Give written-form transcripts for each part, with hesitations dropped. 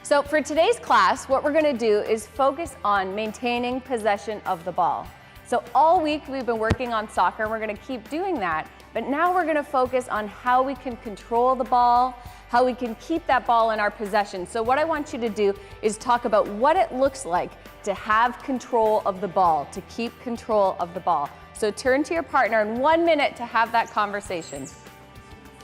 So for today's class, what we're going to do is focus on maintaining possession of the ball. So all week we've been working on soccer, and we're going to keep doing that, but now we're going to focus on how we can control the ball, how we can keep that ball in our possession. So what I want you to do is talk about what it looks like to have control of the ball, to keep control of the ball. So turn to your partner in 1 minute to have that conversation.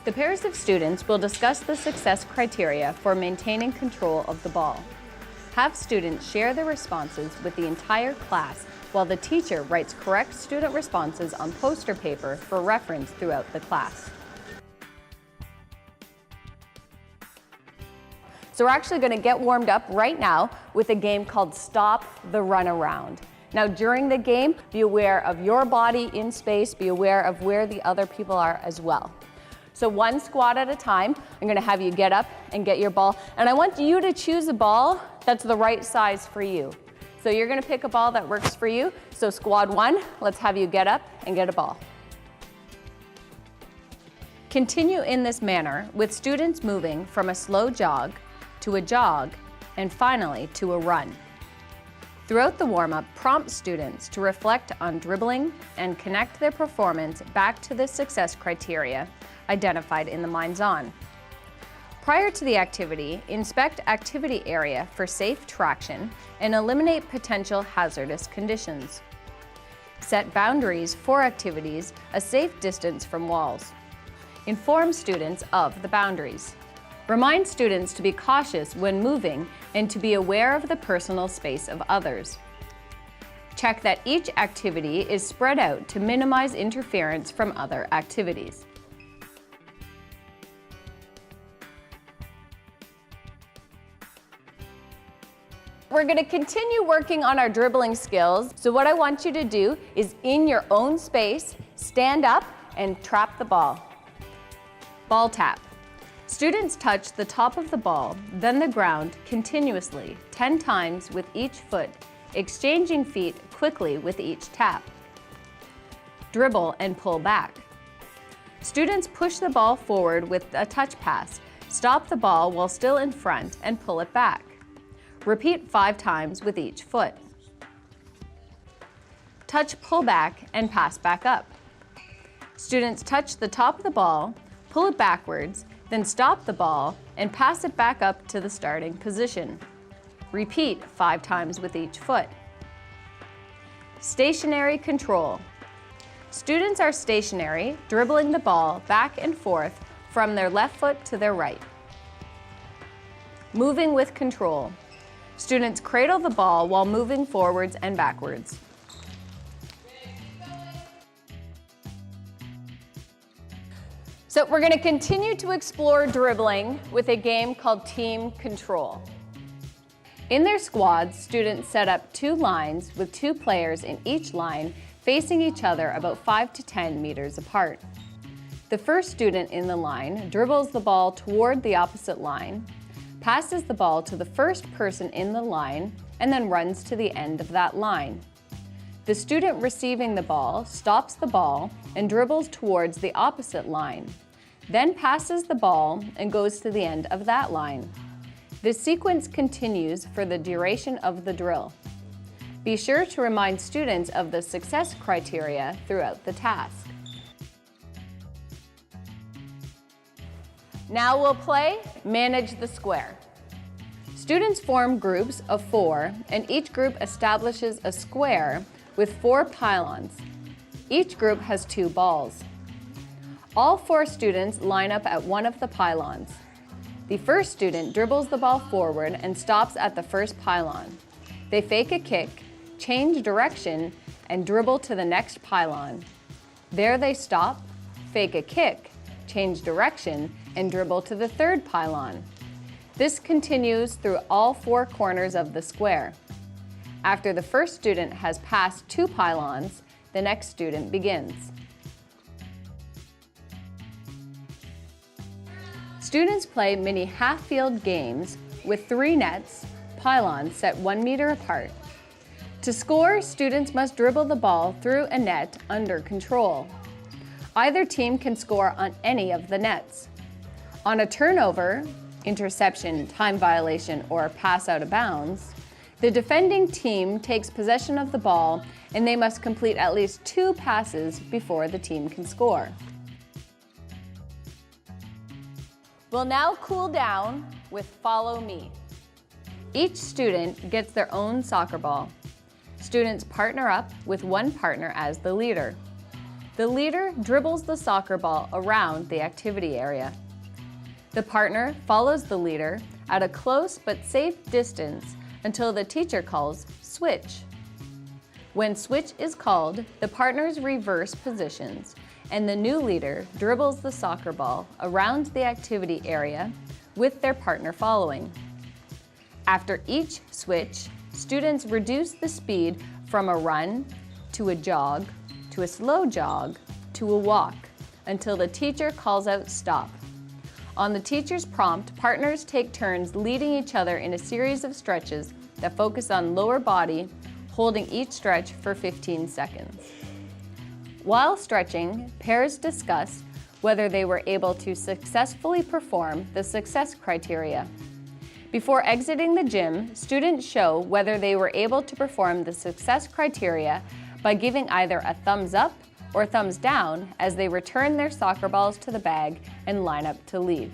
The pairs of students will discuss the success criteria for maintaining control of the ball. Have students share their responses with the entire class while the teacher writes correct student responses on poster paper for reference throughout the class. So we're actually going to get warmed up right now with a game called Stop the Runaround. Now during the game, be aware of your body in space, be aware of where the other people are as well. So one squat at a time, I'm going to have you get up and get your ball, and I want you to choose a ball that's the right size for you. So you're going to pick a ball that works for you. So squad one, let's have you get up and get a ball. Continue in this manner with students moving from a slow jog to a jog and finally to a run. Throughout the warm-up, prompt students to reflect on dribbling and connect their performance back to the success criteria identified in the Minds On. Prior to the activity, inspect activity area for safe traction and eliminate potential hazardous conditions. Set boundaries for activities a safe distance from walls. Inform students of the boundaries. Remind students to be cautious when moving and to be aware of the personal space of others. Check that each activity is spread out to minimize interference from other activities. We're going to continue working on our dribbling skills. So what I want you to do is in your own space, stand up and trap the ball. Ball tap. Students touch the top of the ball, then the ground continuously 10 times with each foot, exchanging feet quickly with each tap. Dribble and pull back. Students push the ball forward with a touch pass. Stop the ball while still in front and pull it back. Repeat 5 times with each foot. Touch, pull back, and pass back up. Students touch the top of the ball, pull it backwards, then stop the ball and pass it back up to the starting position. Repeat 5 times with each foot. Stationary control. Students are stationary, dribbling the ball back and forth from their left foot to their right. Moving with control. Students cradle the ball while moving forwards and backwards. So we're going to continue to explore dribbling with a game called Team Control. In their squads, students set up 2 lines with 2 players in each line facing each other about 5 to 10 meters apart. The first student in the line dribbles the ball toward the opposite line, passes the ball to the first person in the line, and then runs to the end of that line. The student receiving the ball stops the ball and dribbles towards the opposite line, then passes the ball and goes to the end of that line. The sequence continues for the duration of the drill. Be sure to remind students of the success criteria throughout the task. Now we'll play Manage the Square. Students form groups of 4, and each group establishes a square with 4 pylons. Each group has 2 balls. All 4 students line up at one of the pylons. The first student dribbles the ball forward and stops at the first pylon. They fake a kick, change direction, and dribble to the next pylon. There they stop, fake a kick, change direction, and dribble to the third pylon. This continues through all 4 corners of the square. After the first student has passed 2 pylons, the next student begins. Students play mini half-field games with 3 nets, pylons set 1 meter apart. To score, students must dribble the ball through a net under control. Either team can score on any of the nets. On a turnover, interception, time violation, or pass out of bounds, the defending team takes possession of the ball and they must complete at least 2 passes before the team can score. We'll now cool down with Follow Me. Each student gets their own soccer ball. Students partner up with one partner as the leader. The leader dribbles the soccer ball around the activity area. The partner follows the leader at a close but safe distance until the teacher calls switch. When switch is called, the partners reverse positions and the new leader dribbles the soccer ball around the activity area with their partner following. After each switch, students reduce the speed from a run to a jog to a slow jog to a walk until the teacher calls out stop. On the teacher's prompt, partners take turns leading each other in a series of stretches that focus on lower body, holding each stretch for 15 seconds. While stretching, pairs discuss whether they were able to successfully perform the success criteria. Before exiting the gym, students show whether they were able to perform the success criteria by giving either a thumbs up or thumbs down as they return their soccer balls to the bag and line up to leave.